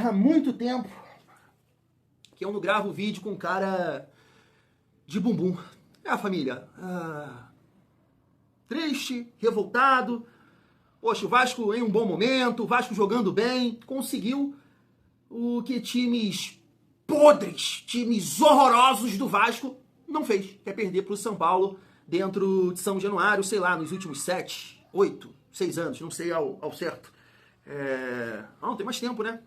Há muito tempo que eu não gravo vídeo com cara de bumbum. Família, triste, revoltado. Poxa, o Vasco em um bom momento, o Vasco jogando bem, conseguiu o que times podres, times horrorosos do Vasco não fez, que é perder para o São Paulo dentro de São Januário, sei lá, nos últimos 7, 8, 6 anos, não sei ao certo. Não, tem mais tempo, né?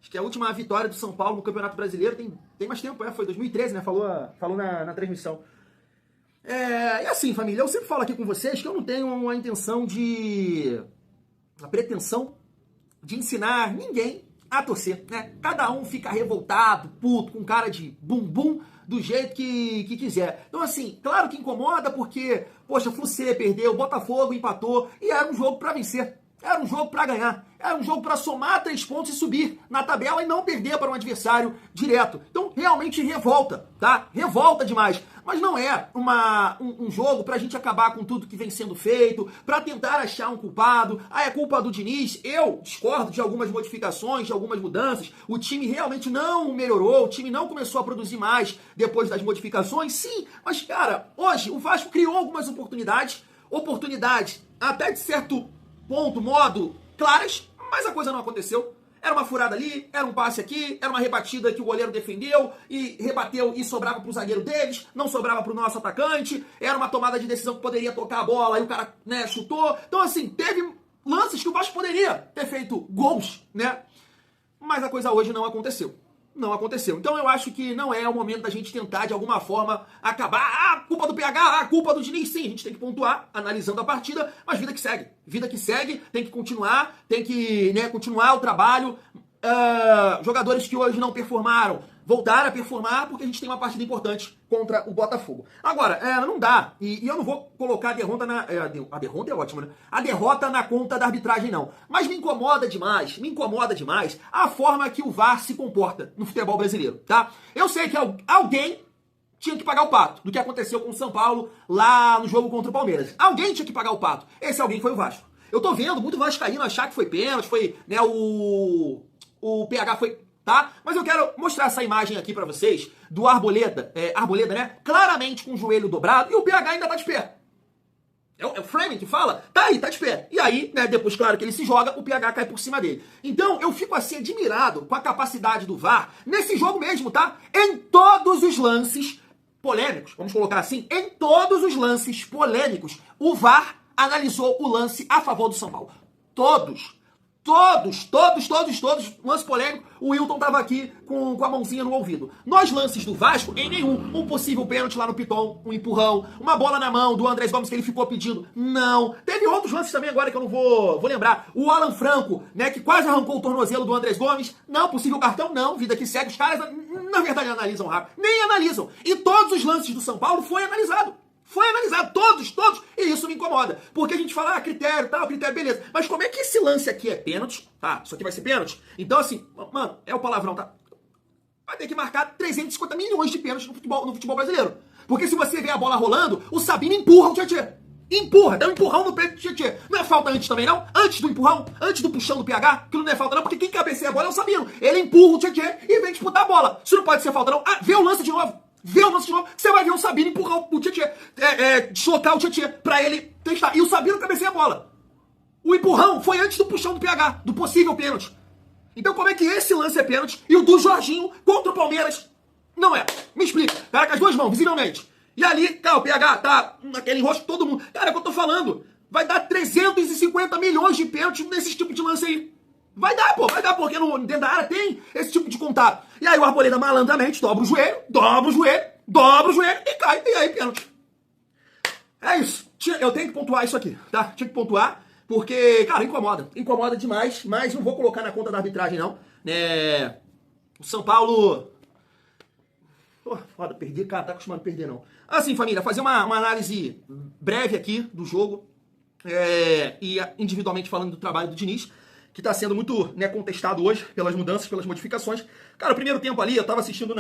Acho que a última vitória do São Paulo no Campeonato Brasileiro tem mais tempo, foi 2013, né? Falou na transmissão. E assim, família, eu sempre falo aqui com vocês que eu não tenho a pretensão de ensinar ninguém a torcer, né? Cada um fica revoltado, puto, com cara de bumbum, do jeito que quiser. Então, assim, claro que incomoda porque, poxa, Flu-C perdeu, Botafogo empatou e era um jogo pra vencer. Era um jogo pra ganhar. Era um jogo pra somar 3 pontos e subir na tabela e não perder para um adversário direto. Então, realmente revolta, tá? Revolta demais. Mas não é um jogo pra gente acabar com tudo que vem sendo feito, pra tentar achar um culpado. É culpa do Diniz. Eu discordo de algumas modificações, de algumas mudanças. O time realmente não melhorou, o time não começou a produzir mais depois das modificações. Sim, mas, cara, hoje o Vasco criou algumas oportunidades até de certo modo, claras, mas a coisa não aconteceu. Era uma furada ali, era um passe aqui, era uma rebatida que o goleiro defendeu e rebateu e sobrava pro zagueiro deles, não sobrava pro nosso atacante, era uma tomada de decisão que poderia tocar a bola e o cara, né, chutou. Então, assim, teve lances que o Vasco poderia ter feito gols, né? Mas a coisa hoje não aconteceu. Não aconteceu. Então eu acho que não é o momento da gente tentar, de alguma forma, acabar. Culpa do PH, culpa do Diniz. Sim, a gente tem que pontuar, analisando a partida, mas vida que segue. Vida que segue, tem que continuar, tem que, né, continuar o trabalho. Jogadores que hoje não performaram, voltar a performar, porque a gente tem uma partida importante contra o Botafogo. Agora, não dá, e eu não vou colocar a derrota a derrota é ótima, né? A derrota na conta da arbitragem, não. Mas me incomoda demais a forma que o VAR se comporta no futebol brasileiro, tá? Eu sei que alguém tinha que pagar o pato do que aconteceu com o São Paulo lá no jogo contra o Palmeiras. Alguém tinha que pagar o pato. Esse alguém foi o Vasco. Eu tô vendo muito vascaíno achar que foi pênalti, foi, né, o PH foi, tá? Mas eu quero mostrar essa imagem aqui pra vocês do Arboleda, né? Claramente com o joelho dobrado e o PH ainda tá de pé. É o Framing que fala? Tá aí, tá de pé. E aí, né, depois, claro que ele se joga, o PH cai por cima dele. Então, eu fico assim admirado com a capacidade do VAR nesse jogo mesmo, tá? Em todos os lances polêmicos, vamos colocar assim, em todos os lances polêmicos, o VAR analisou o lance a favor do São Paulo. Todos, lance polêmico, o Wilton tava aqui com a mãozinha no ouvido. Nos lances do Vasco, em nenhum, um possível pênalti lá no Piton, um empurrão, uma bola na mão do Andrés Gomes que ele ficou pedindo, não. Teve outros lances também agora que eu não vou lembrar. O Alan Franco, né, que quase arrancou o tornozelo do Andrés Gomes, não, possível cartão, não, vida que segue, os caras, na verdade, analisam rápido, nem analisam. E todos os lances do São Paulo foi analisado. Foi analisado, todos, e isso me incomoda. Porque a gente fala, critério, tal, critério, beleza. Mas como é que esse lance aqui é pênalti? Tá, isso aqui vai ser pênalti? Então, assim, mano, é o palavrão, tá? Vai ter que marcar 350 milhões de pênaltis no futebol brasileiro. Porque se você vê a bola rolando, o Sabino empurra o Tietê. Empurra, dá um empurrão no peito do Tietê. Não é falta antes também, não? Antes do empurrão, antes do puxão do PH, aquilo não é falta não, porque quem cabeceia a bola é o Sabino. Ele empurra o Tietê e vem disputar a bola. Isso não pode ser falta não. Vê o lance de novo. Vê o lance de novo, você vai ver o Sabino empurrar o Tietê, deslocar o Tietê pra ele testar. E o Sabino cabeceia a bola. O empurrão foi antes do puxão do PH, do possível pênalti. Então como é que esse lance é pênalti e o do Jorginho contra o Palmeiras não é? Me explica. Cara, com as duas mãos, visivelmente. E ali, cara, o PH tá naquele rosto todo mundo. Cara, é o que eu tô falando. Vai dar 350 milhões de pênalti nesse tipo de lance aí. Vai dar, porque dentro da área tem esse tipo de contato. E aí o Arboleda malandramente dobra o joelho e cai. E aí, pênalti. É isso. Eu tenho que pontuar isso aqui, tá? Tinha que pontuar, porque, cara, incomoda. Incomoda demais, mas não vou colocar na conta da arbitragem, não. O São Paulo... foda, perder, cara, tá acostumado a perder, não. Assim, família, fazer uma análise breve aqui do jogo, e individualmente falando do trabalho do Diniz, que tá sendo muito, né, contestado hoje pelas mudanças, pelas modificações. Cara, o primeiro tempo ali, eu tava assistindo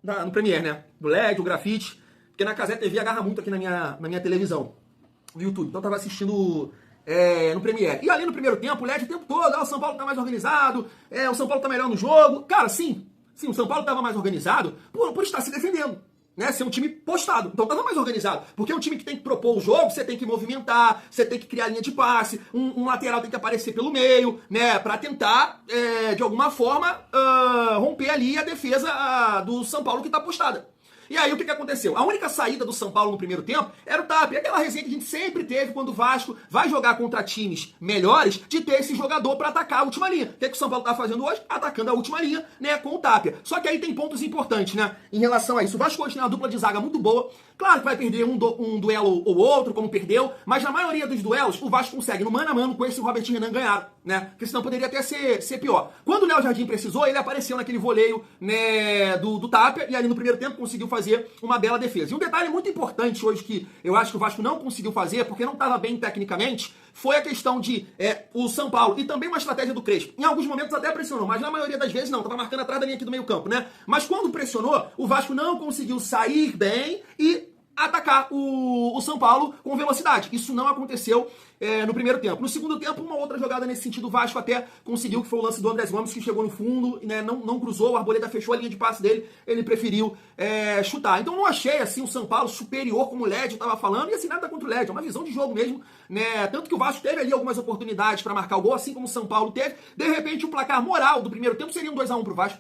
no Premiere, né? Do LED, o Grafite, porque na Cazé TV agarra muito aqui na minha televisão, no YouTube. Então eu tava assistindo no Premier. E ali no primeiro tempo, o LED o tempo todo, o São Paulo tá mais organizado, o São Paulo tá melhor no jogo. Cara, sim, o São Paulo tava mais organizado por estar se defendendo. Né, ser um time postado, então tava mais organizado, porque é um time que tem que propor o jogo, você tem que movimentar, você tem que criar linha de passe, um lateral tem que aparecer pelo meio, né, pra tentar, de alguma forma, romper ali a defesa do São Paulo que tá postada. E aí o que aconteceu? A única saída do São Paulo no primeiro tempo era o Tapia, aquela resenha que a gente sempre teve quando o Vasco vai jogar contra times melhores, de ter esse jogador para atacar a última linha. O que o São Paulo tá fazendo hoje? Atacando a última linha, né, com o Tapia. Só que aí tem pontos importantes, né, em relação a isso. O Vasco hoje tem uma dupla de zaga muito boa. Claro que vai perder um duelo ou outro, como perdeu, mas na maioria dos duelos o Vasco consegue, no mano a mano, com esse Robert Renan ganhar, né? Porque senão poderia até ser pior. Quando o Léo Jardim precisou, ele apareceu naquele voleio, né, do Tapia, e ali no primeiro tempo conseguiu fazer uma bela defesa. E um detalhe muito importante hoje que eu acho que o Vasco não conseguiu fazer, porque não estava bem tecnicamente, foi a questão de o São Paulo, e também uma estratégia do Crespo. Em alguns momentos até pressionou, mas na maioria das vezes não, estava marcando atrás da linha aqui do meio campo, né? Mas quando pressionou, o Vasco não conseguiu sair bem e atacar o São Paulo com velocidade. Isso não aconteceu no primeiro tempo. No segundo tempo, uma outra jogada nesse sentido, o Vasco até conseguiu, que foi o lance do Andrés Gomes, que chegou no fundo, né, não cruzou, o Arboleda fechou a linha de passe dele, ele preferiu chutar. Então não achei assim o São Paulo superior, como o Led estava falando, e assim, nada contra o Led, é uma visão de jogo mesmo, né? Tanto que o Vasco teve ali algumas oportunidades para marcar o gol, assim como o São Paulo teve. De repente, o placar moral do primeiro tempo seria um 2-1 pro Vasco.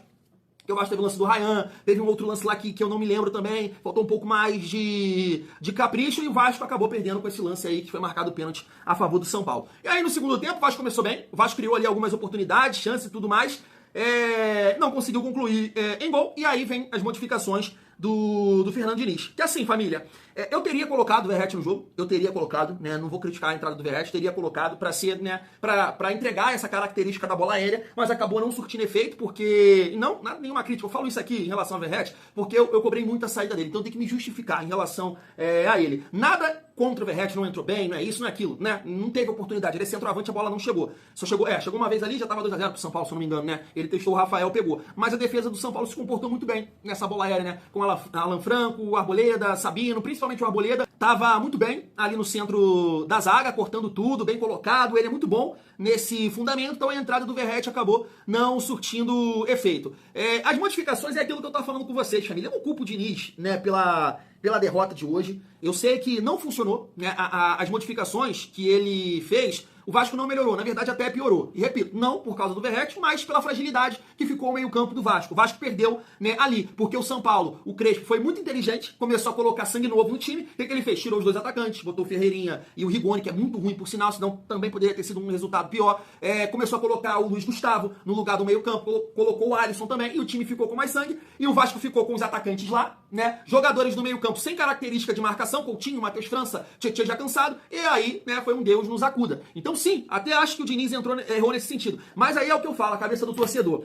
Que o Vasco teve o lance do Ryan, teve um outro lance lá que eu não me lembro também, faltou um pouco mais de capricho, e o Vasco acabou perdendo com esse lance aí, que foi marcado o pênalti a favor do São Paulo. E aí no segundo tempo o Vasco começou bem, o Vasco criou ali algumas oportunidades, chances e tudo mais, não conseguiu concluir em gol, e aí vem as modificações do Fernando Diniz. Que assim, família, eu teria colocado o Verratti no jogo, eu teria colocado, né, não vou criticar a entrada do Verratti, teria colocado para ser, né, para entregar essa característica da bola aérea, mas acabou não surtindo efeito, porque, não, nenhuma crítica, eu falo isso aqui em relação ao Verratti, porque eu cobrei muito a saída dele, então eu tenho que me justificar em relação a ele. Nada contra o Verratti, não entrou bem, não é isso, não é aquilo, né, não teve oportunidade, ele é centroavante, a bola não chegou, só chegou uma vez ali, já tava 2-0 pro São Paulo, se eu não me engano, né, ele testou, o Rafael pegou, mas a defesa do São Paulo se comportou muito bem nessa bola aérea, né, com Alan Franco, o Arboleda, Sabino, principalmente o Arboleda, tava muito bem ali no centro da zaga, cortando tudo, bem colocado, ele é muito bom nesse fundamento, então a entrada do Verratti acabou não surtindo efeito. As modificações é aquilo que eu tava falando com vocês, família, eu não culpo o Diniz, né, pela derrota de hoje. Eu sei que não funcionou, né, as modificações que ele fez, o Vasco não melhorou, na verdade até piorou. E repito, não por causa do Verratti, mas pela fragilidade que ficou o meio-campo do Vasco. O Vasco perdeu, né, ali, porque o São Paulo, o Crespo, foi muito inteligente, começou a colocar sangue novo no time. O que ele fez? Tirou os dois atacantes, botou o Ferreirinha e o Rigoni, que é muito ruim por sinal, senão também poderia ter sido um resultado pior. Começou a colocar o Luiz Gustavo no lugar do meio-campo, colocou o Alisson também, e o time ficou com mais sangue. E o Vasco ficou com os atacantes lá, né, jogadores do meio-campo sem característica de marcação, Coutinho, Matheus França, Tietchan já cansado, e aí, né, foi um Deus nos acuda. Então sim, até acho que o Diniz errou nesse sentido. Mas aí é o que eu falo, a cabeça do torcedor.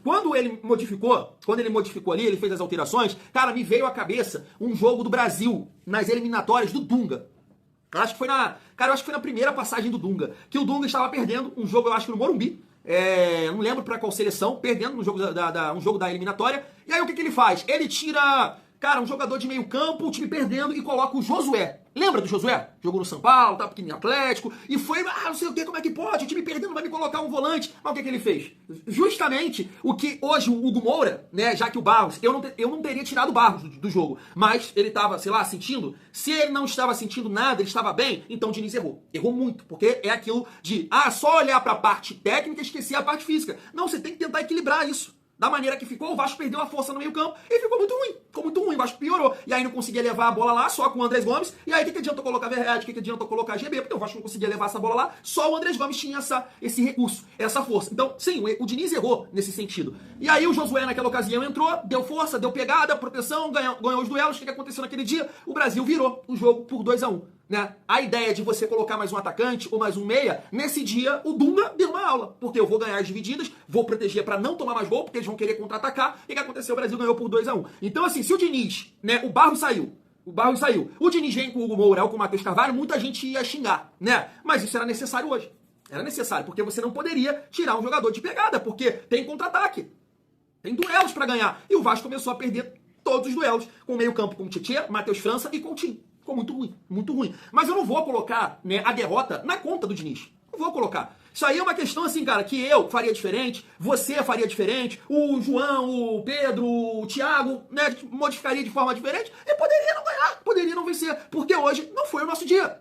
Quando ele modificou ali, ele fez as alterações, cara, me veio à cabeça um jogo do Brasil nas eliminatórias do Dunga. Eu acho que foi na primeira passagem do Dunga, que o Dunga estava perdendo um jogo, eu acho que no Morumbi, não lembro para qual seleção, perdendo no jogo um jogo da eliminatória, e aí o que ele faz? Ele tira, cara, um jogador de meio campo, o time perdendo, e coloca o Josué. Lembra do Josué? Jogou no São Paulo, tá pequenininho Atlético, e foi, não sei o que, como é que pode, o time perdendo vai me colocar um volante. Mas o que ele fez? Justamente o que hoje o Hugo Moura, né, já que o Barros, eu não teria tirado o Barros do jogo, mas ele tava, sei lá, sentindo, se ele não estava sentindo nada, ele estava bem, então o Diniz errou. Errou muito, porque é aquilo de, só olhar pra parte técnica e esquecer a parte física. Não, você tem que tentar equilibrar isso. Da maneira que ficou, o Vasco perdeu a força no meio campo e ficou muito ruim, o Vasco piorou. E aí não conseguia levar a bola lá, só com o Andrés Gomes, e aí o que adiantou colocar Verratti, o que adiantou colocar GB, porque o Vasco não conseguia levar essa bola lá, só o Andrés Gomes tinha esse recurso, essa força. Então, sim, o Diniz errou nesse sentido. E aí o Josué naquela ocasião entrou, deu força, deu pegada, proteção, ganhou os duelos. O que aconteceu naquele dia? O Brasil virou o jogo por 2-1. Né? A ideia de você colocar mais um atacante ou mais um meia, nesse dia o Dunga deu uma aula, porque eu vou ganhar as divididas, vou proteger para não tomar mais gol, porque eles vão querer contra-atacar, e o que aconteceu? O Brasil ganhou por 2-1. Então assim, se o Diniz, né, o Barros saiu, o Diniz vem com o Hugo Moura ou com o Matheus Carvalho, muita gente ia xingar, né? Mas isso era necessário hoje. Era necessário, porque você não poderia tirar um jogador de pegada, porque tem contra-ataque, tem duelos para ganhar. E o Vasco começou a perder todos os duelos, com o meio campo com o Tietchan, Matheus França e Coutinho. Ficou muito ruim, muito ruim. Mas eu não vou colocar, né, a derrota na conta do Diniz. Não vou colocar. Isso aí é uma questão assim, cara, que eu faria diferente, você faria diferente, o João, o Pedro, o Thiago, né, modificaria de forma diferente e poderia não ganhar, poderia não vencer, porque hoje não foi o nosso dia.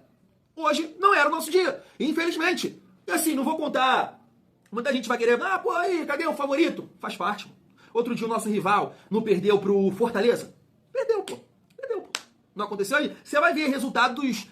Hoje não era o nosso dia, infelizmente. E assim, não vou contar. Muita gente vai querer, pô, aí, cadê o favorito? Faz parte. Outro dia o nosso rival não perdeu pro Fortaleza? Perdeu, pô. Perdeu, pô. Não aconteceu aí? Você vai ver resultados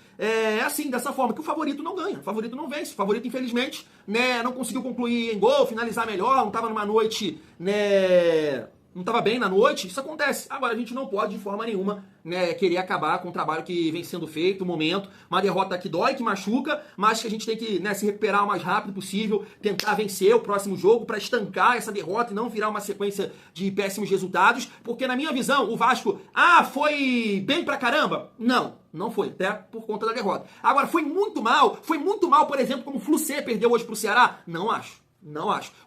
assim, dessa forma, que o favorito não ganha, o favorito não vence. O favorito, infelizmente, né, não conseguiu concluir em gol, finalizar melhor, não estava numa noite, né, não estava bem na noite. Isso acontece. Agora, a gente não pode, de forma nenhuma, né, querer acabar com o trabalho que vem sendo feito, o momento. Uma derrota que dói, que machuca, mas que a gente tem que, né, se recuperar o mais rápido possível, tentar vencer o próximo jogo para estancar essa derrota e não virar uma sequência de péssimos resultados, porque na minha visão, o Vasco, foi bem pra caramba? Não foi, até por conta da derrota. Agora, foi muito mal, por exemplo, como o Flu-C perdeu hoje pro Ceará? Não acho.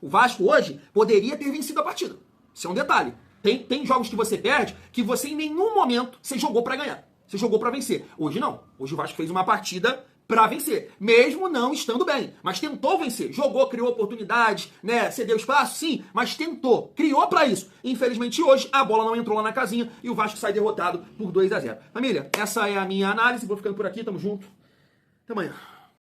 O Vasco hoje poderia ter vencido a partida. Isso é um detalhe. Tem jogos que você perde que você em nenhum momento você jogou pra ganhar. Você jogou pra vencer. Hoje não. Hoje o Vasco fez uma partida pra vencer, mesmo não estando bem, mas tentou vencer, jogou, criou oportunidades, né, cedeu espaço, sim, mas tentou, criou pra isso. Infelizmente hoje a bola não entrou lá na casinha e o Vasco sai derrotado por 2-0. Família, essa é a minha análise, vou ficando por aqui, tamo junto, até amanhã.